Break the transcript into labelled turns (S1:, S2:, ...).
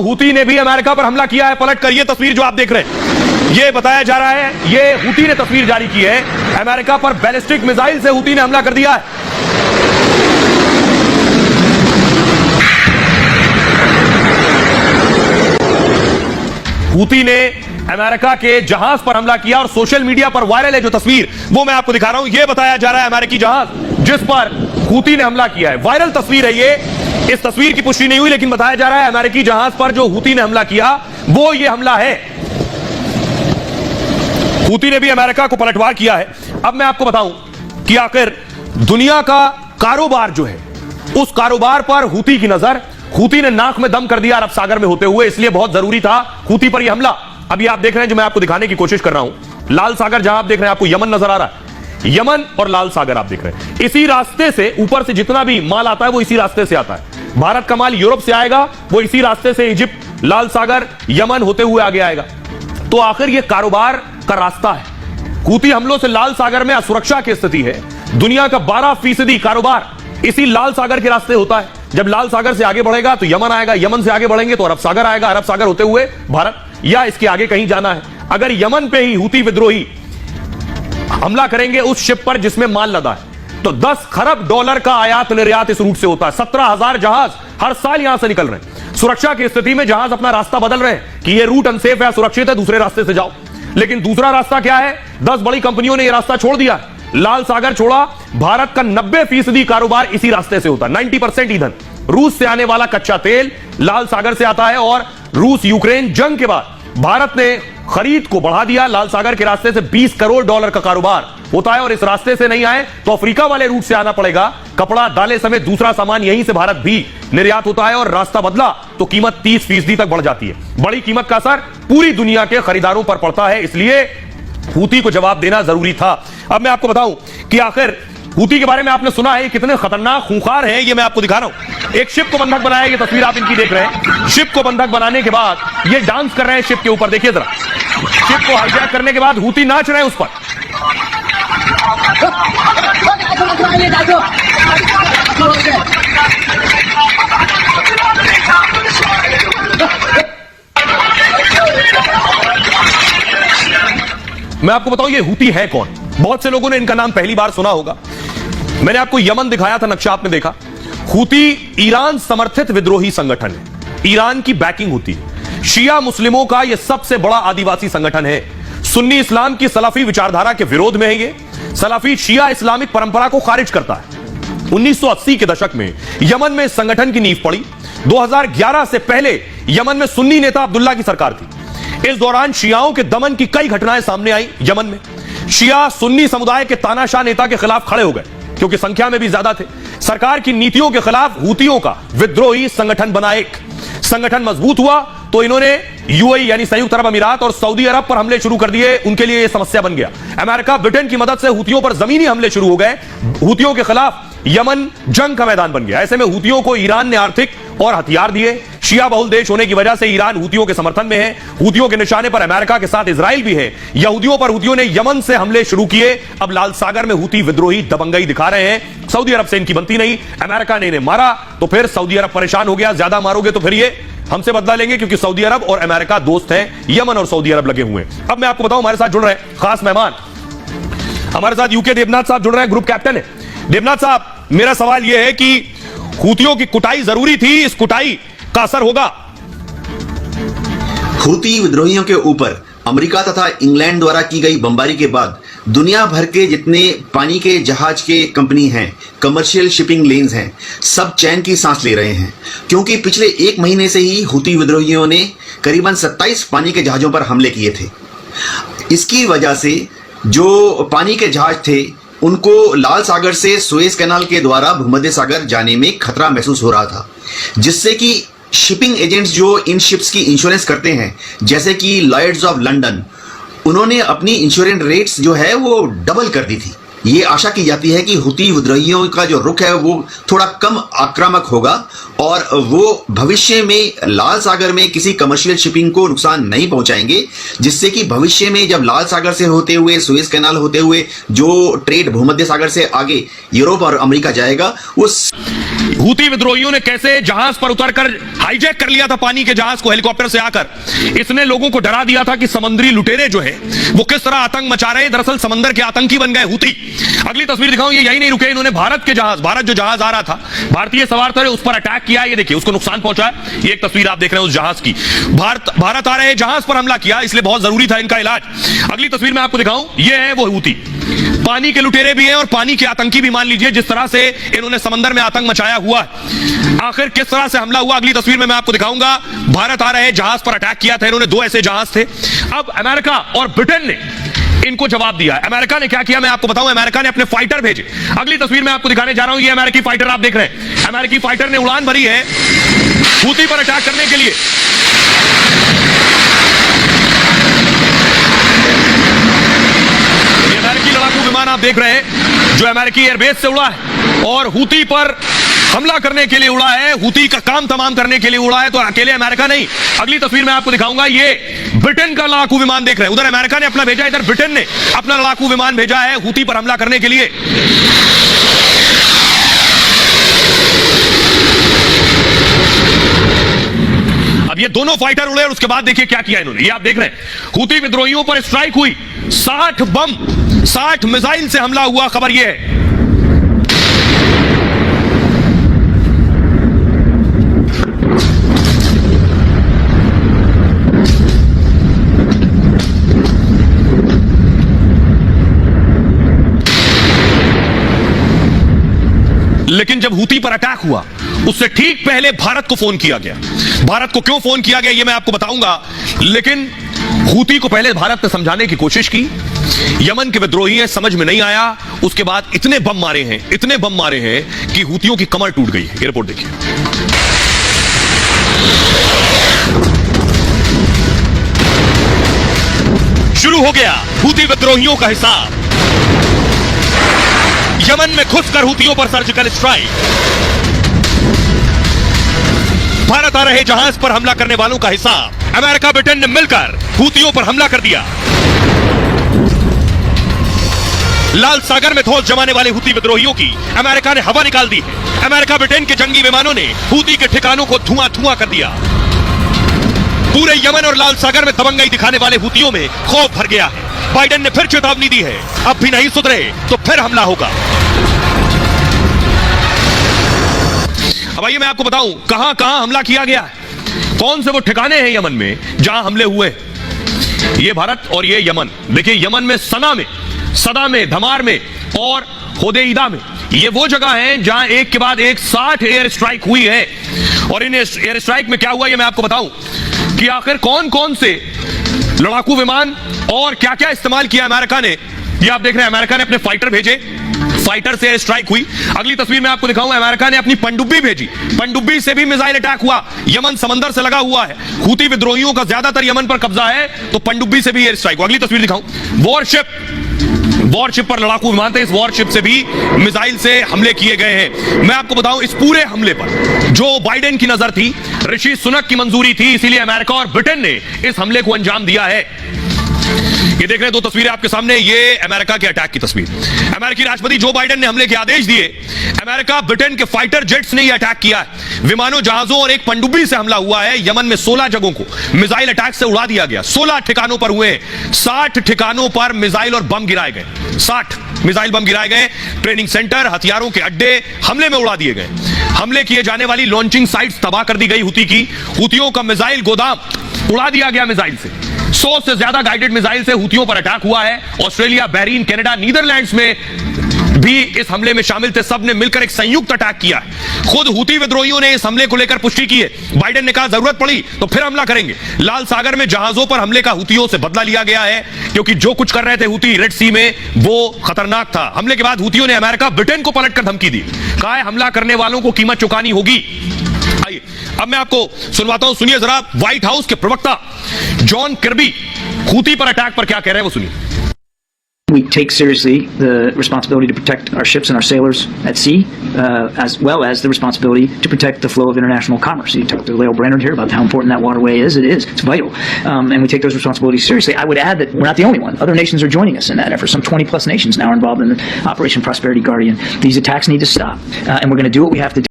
S1: हूं, हूती ने भी अमेरिका पर हमला किया है पलट कर। ये तस्वीर जो आप देख रहे हैं, ये बताया जा रहा है, ये हूती ने तस्वीर जारी की है। अमेरिका पर बैलिस्टिक मिसाइल से हूती ने हमला कर दिया है। हूती ने अमेरिका के जहाज पर हमला किया और सोशल मीडिया पर वायरल है जो तस्वीर, वो मैं आपको दिखा रहा हूं। यह बताया जा रहा है अमेरिकी जहाज जिस पर हूती ने हमला किया है, वायरल तस्वीर है ये। इस तस्वीर की पुष्टि नहीं हुई, लेकिन बताया जा रहा है अमेरिकी जहाज पर जो हूती ने हमला किया वो ये हमला है। हूती ने भी अमेरिका को पलटवार किया है। अब मैं आपको बताऊं कि आखिर दुनिया का कारोबार जो है, उस कारोबार पर हूती की नजर, हूती ने नाक में दम कर दिया अरब सागर में होते हुए, इसलिए बहुत जरूरी था हूती पर यह हमला। अभी आप देख रहे हैं, जो मैं आपको दिखाने की कोशिश कर रहा हूं, लाल सागर जहां आप देख रहे हैं, आपको यमन नजर आ रहा है, यमन और लाल सागर आप देख रहे हैं। इसी रास्ते से ऊपर से जितना भी माल आता है वो इसी रास्ते से आता है। भारत का माल यूरोप से आएगा, वो इसी रास्ते से इजिप्ट, लाल सागर, यमन होते हुए आगे आएगा। तो आखिर यह कारोबार का रास्ता है। हूती हमलों से लाल सागर में असुरक्षा की स्थिति है। दुनिया का 12% कारोबार इसी लाल सागर के रास्ते होता है। जब लाल सागर से आगे बढ़ेगा तो यमन आएगा, यमन से आगे बढ़ेंगे तो अरब सागर आएगा, अरब सागर होते हुए भारत, या इसके आगे कहीं जाना है। अगर यमन पे ही हूती विद्रोही हमला करेंगे उस शिप पर जिसमें माल लदा है, तो 10 खरब डॉलर का आयात निर्यात इस रूट से होता है। 17,000 जहाज हर साल यहां से निकल रहे हैं। सुरक्षा की स्थिति में जहाज अपना रास्ता बदल रहे हैं कि यह रूट अनसेफ है, सुरक्षित है, दूसरे रास्ते से जाओ। लेकिन दूसरा रास्ता क्या है? 10 बड़ी कंपनियों ने यह रास्ता छोड़ दिया, लाल सागर छोड़ा। भारत का 90% कारोबार इसी रास्ते से होता है। 90% ईंधन, रूस से आने वाला कच्चा तेल लाल सागर से आता है, और रूस यूक्रेन जंग के बाद भारत ने खरीद को बढ़ा दिया। लाल सागर के रास्ते से 20 करोड़ डॉलर का कारोबार होता है, और इस रास्ते से नहीं आए तो अफ्रीका वाले रूट से आना पड़ेगा। कपड़ा, दालें समेत दूसरा सामान यहीं से भारत भी निर्यात होता है, और रास्ता बदला तो कीमत 30% तक बढ़ जाती है। बड़ी कीमत का असर पूरी दुनिया के खरीदारों पर पड़ता है, इसलिए हूती को जवाब देना जरूरी था। अब मैं आपको बताऊं कि आखिर हूती के बारे में आपने सुना है कितने खतरनाक खूंखार हैं, ये मैं आपको दिखा रहा हूं। एक शिप को बंधक बनाया, ये तस्वीर आप इनकी देख रहे हैं। शिप को बंधक बनाने के बाद ये डांस कर रहे हैं शिप के ऊपर, देखिए जरा। शिप को हाईजैक करने के बाद हूती नाच रहे हैं उस पर। मैं आपको बताऊं ये हूती है कौन। बहुत से लोगों ने इनका नाम पहली बार सुना होगा। मैंने आपको यमन दिखाया था, नक्शा आपने देखा। हूती ईरान समर्थित विद्रोही संगठन है, ईरान की बैकिंग होती है। शिया मुस्लिमों का यह सबसे बड़ा आदिवासी संगठन है। सुन्नी इस्लाम की सलाफी विचारधारा के विरोध में है। ये सलाफी शिया इस्लामिक परंपरा को खारिज करता है। 1980 के दशक में यमन में इस संगठन की नींव पड़ी। 2011 से पहले यमन में सुन्नी नेता अब्दुल्ला की सरकार थी। इस दौरान शियाओं के दमन की कई घटनाएं सामने आई यमन में। शिया सुन्नी समुदाय के तानाशाह नेता के खिलाफ खड़े हो गए, क्योंकि संख्या में भी ज्यादा थे। सरकार की नीतियों के खिलाफ हूतियों का विद्रोही संगठन बना। एक संगठन मजबूत हुआ तो इन्होंने यूएई यानी संयुक्त अरब अमीरात और सऊदी अरब पर हमले शुरू कर दिए। उनके लिए यह समस्या बन गया। अमेरिका, ब्रिटेन की मदद से हूतियों पर जमीनी हमले शुरू हो गए। हूतियों के खिलाफ यमन जंग का मैदान बन गया। ऐसे में हूतियों को ईरान ने आर्थिक और हथियार दिए। शिया बहुल देश होने की वजह से ईरान हूतियों के समर्थन में है। हूतियों के निशाने पर अमेरिका के साथ इजराइल भी है। यहूदियों पर हूतियों ने यमन से हमले शुरू किए। अब लाल सागर में हूती विद्रोही दबंगई दिखा रहे हैं। सऊदी अरब से इनकी बनती नहीं। अमेरिका ने इन्हें मारा तो फिर सऊदी अरब परेशान हो गया, ज्यादा मारोगे तो फिर ये हमसे बदला लेंगे, क्योंकि सऊदी अरब और अमेरिका दोस्त हैं। यमन और सऊदी अरब लगे हुए हैं। अब मैं आपको बताऊं, हमारे साथ जुड़ रहे हैं खास मेहमान, हमारे साथ यूके देवनाथ साहब जुड़ रहे हैं, ग्रुप कैप्टन है। देवनाथ साहब, मेरा सवाल यह है कि हूतियों की कुटाई जरूरी थी, इस कुटाई का असर होगा?
S2: हूती विद्रोहियों के ऊपर अमेरिका तथा इंग्लैंड द्वारा की गई बमबारी के बाद दुनिया भर के जितने पानी के जहाज के कंपनी हैं, कमर्शियल शिपिंग लेन्स हैं, सब चैन की सांस ले रहे हैं, क्योंकि पिछले 1 महीने से ही हूती विद्रोहियों ने करीबन 27 पानी के जहाजों पर हमले किए थे। इसकी वजह से जो पानी के जहाज थे उनको लाल सागर से सुएज कैनाल के द्वारा भूमध्य सागर जाने में खतरा महसूस हो रहा था, जिससे कि शिपिंग एजेंट्स जो इन शिप्स की इंश्योरेंस करते हैं, जैसे कि लॉयड्स ऑफ लंदन, उन्होंने अपनी इंश्योरेंस रेट्स जो है वो डबल कर दी थी। ये आशा की जाती है कि हूती विद्रोहियों का जो रुख है वो थोड़ा कम आक्रामक होगा और वो भविष्य में लाल सागर में किसी कमर्शियल शिपिंग को नुकसान नहीं पहुंचाएंगे, जिससे कि भविष्य में जब लाल सागर से होते हुए सुएज कैनाल होते हुए जो ट्रेड भूमध्य सागर से आगे यूरोप और अमेरिका जाएगा उस
S1: हूती विद्रोहियों ने कैसे जहाज पर उतरकर हाईजैक कर लिया था पानी के जहाज को हेलीकॉप्टर से आकर। इसने लोगों को डरा दिया था कि समुद्री लुटेरे जो है वो किस तरह आतंक मचा रहे हैं। दरअसल समंदर के आतंकी बन गए हूती। अगली तस्वीर दिखाऊं, ये यही नहीं रुके, इन्होंने भारत जो जहाज आ रहा था, भारतीय सवार थे, उस पर अटैक किया। ये देखिए उसको नुकसान पहुंचा है। ये एक तस्वीर आप देख रहे हैं उस जहाज की। भारत आ रहे जहाज पर हमला किया, इसलिए बहुत जरूरी था इनका इलाज। अगली तस्वीर मैं आपको दिखाऊं, ये है वो हूती। पानी के लुटेरे भी हैं और पानी के आतंकी भी, मान लीजिए, जिस तरह से इन्होंने समंदर में आतंक मचाया हुआ है। आखिर किस तरह से हमला हुआ अगली तस्वीर में मैं आपको दिखाऊंगा। भारत आ रहे जहाज पर अटैक किया था इन्होंने, 2 ऐसे जहाज थे। अब अमेरिका और ब्रिटेन ने इनको जवाब दिया। अमेरिका ने क्या किया मैं आपको बताऊं। अमेरिका ने अपने फाइटर भेजे। अगली तस्वीर मैं आपको दिखाने जा रहा हूं, ये अमेरिकी फाइटर आप देख रहे हैं। अमेरिकी फाइटर ने उड़ान भरी है हूती पर अटैक करने के लिए। ये अमेरिकी लड़ाकू विमान आप देख रहे हैं जो अमेरिकी एयरबेस से उड़ा है और हूती पर हमला करने के लिए उड़ा है, हूती का काम तमाम करने के लिए उड़ा है। तो अकेले अमेरिका नहीं। अगली तस्वीर में आपको दिखाऊंगा, ये ब्रिटेन का लड़ाकू विमान देख रहे हैं। उधर अमेरिका ने अपना भेजा, इधर ब्रिटेन ने अपना लड़ाकू विमान भेजा है हूती पर हमला करने के लिए। अब ये दोनों फाइटर उड़े और उसके बाद देखिए क्या किया इन्होंने। ये आप देख रहे हैं हूती विद्रोहियों पर स्ट्राइक हुई। 60 बम 60 मिसाइल से हमला हुआ, खबर ये है। लेकिन जब हूती पर अटैक हुआ उससे ठीक पहले भारत को फोन किया गया। भारत को क्यों फोन किया गया ये मैं आपको बताऊंगा, लेकिन हूती को पहले भारत ने समझाने की कोशिश की। यमन के विद्रोही है, समझ में नहीं आया। उसके बाद इतने बम मारे हैं कि हूतियों की कमर टूट गई है। ये रिपोर्ट देखिए। शुरू हो गया हूती विद्रोहियों का हिसाब। यमन में घुसकर हूतियों पर सर्जिकल स्ट्राइक। भारत आ रहे जहाज पर हमला करने वालों का हिसाब। अमेरिका ब्रिटेन ने मिलकर हूतियों पर हमला कर दिया। लाल सागर में धौंस जमाने वाले हूती विद्रोहियों की अमेरिका ने हवा निकाल दी है। अमेरिका ब्रिटेन के जंगी विमानों ने हूती के ठिकानों को धुआं धुआं कर दिया। पूरे यमन और लाल सागर में दबंगई दिखाने वाले हूतियों में खौफ भर गया है। बाइडेन ने फिर चेतावनी दी है, अब भी नहीं सुधरे तो फिर हमला होगा। अब आइए मैं आपको बताऊं कहां कहां हमला किया गया है, कौन से वो ठिकाने हैं यमन में जहां हमले हुए। ये भारत और ये यमन। देखिए यमन में सदा में, धमार में और होदेईदा में, ये वो जगह है जहां एक के बाद एक 60 एयर स्ट्राइक हुई है। और इन एयर स्ट्राइक में क्या हुआ ये मैं आपको बताऊं कि आखिर कौन कौन से लड़ाकू विमान और क्या क्या इस्तेमाल किया अमेरिका ने। ये आप देख रहे हैं अमेरिका ने अपने फाइटर भेजे, फाइटर से स्ट्राइक हुई। अगली तस्वीर में आपको दिखाऊंगा अमेरिका ने अपनी पनडुब्बी भेजी, पनडुब्बी से भी मिसाइल अटैक हुआ। यमन समंदर से लगा हुआ है, हूती विद्रोहियों का ज्यादातर यमन पर कब्जा है, तो पनडुब्बी से भी एयर स्ट्राइक हुआ। अगली तस्वीर दिखाऊं, वॉरशिप पर लड़ाकू विमान थे, इस वॉरशिप से भी मिसाइल से हमले किए गए हैं। मैं आपको बताऊं इस पूरे हमले पर जो बाइडेन की नजर थी, ऋषि सुनक की मंजूरी थी, इसीलिए अमेरिका और ब्रिटेन ने इस हमले को अंजाम दिया है। ये देख रहे हैं 2 तस्वीरें आपके सामने, ये अमेरिका के अटैक की तस्वीर। अमेरिकी राष्ट्रपति जो बाइडेन ने हमले के आदेश दिए, अमेरिका ब्रिटेन के फाइटर जेट्स ने यह अटैक किया है। विमानों, जहाजों और एक पनडुब्बी से हमला हुआ है। यमन में 16 जगहों को मिसाइल अटैक से उड़ा दिया गया। 16 ठिकानों पर हुए, 60 ठिकानों पर मिसाइल और बम गिराए गए। 60 मिसाइल बम गिराए गए। ट्रेनिंग सेंटर, हथियारों के अड्डे हमले में उड़ा दिए गए। हमले किए जाने वाली लॉन्चिंग साइट्स तबाह कर दी गई हूती की। हूतियों का मिसाइल गोदाम उड़ा दिया गया मिसाइल से। 100 से ज्यादा गाइडेड मिसाइल से हूतियों पर अटैक हुआ है। ऑस्ट्रेलिया, बहरीन, कनाडा, नीदरलैंड्स में भी इस हमले में शामिल थे। सब ने मिलकर एक संयुक्त अटैक किया है। खुद हूती विद्रोहियों ने इस हमले को लेकर पुष्टि की है। बाइडेन ने कहा जरूरत पड़ी तो फिर हमला करेंगे। लाल सागर में जहाजों पर हमले का हूतियों से बदला लिया गया है, क्योंकि जो कुछ कर रहे थे हूती रेड सी में वो खतरनाक था। हमले के बाद हूतियों ने अमेरिका, ब्रिटेन को पलटकर धमकी दी, कहा है हमला करने वालों को कीमत चुकानी होगी। आइए अब मैं आपको सुनवाता हूं, सुनिए जरा व्हाइट हाउस के प्रवक्ता जॉन किर्बी हूती पर अटैक पर क्या कह रहे हैं वो सुनिए।
S3: We take seriously the responsibility to protect our ships and our sailors at sea, as well as the responsibility to protect the flow of international commerce. You talked to Lael Brainerd here about how important that waterway is. It is. It's vital. And we take those responsibilities seriously. I would add that we're not the only one. Other nations are joining us in that effort. Some 20 plus nations now are involved in Operation Prosperity Guardian. These attacks need to stop. And we're going to do what we have to do.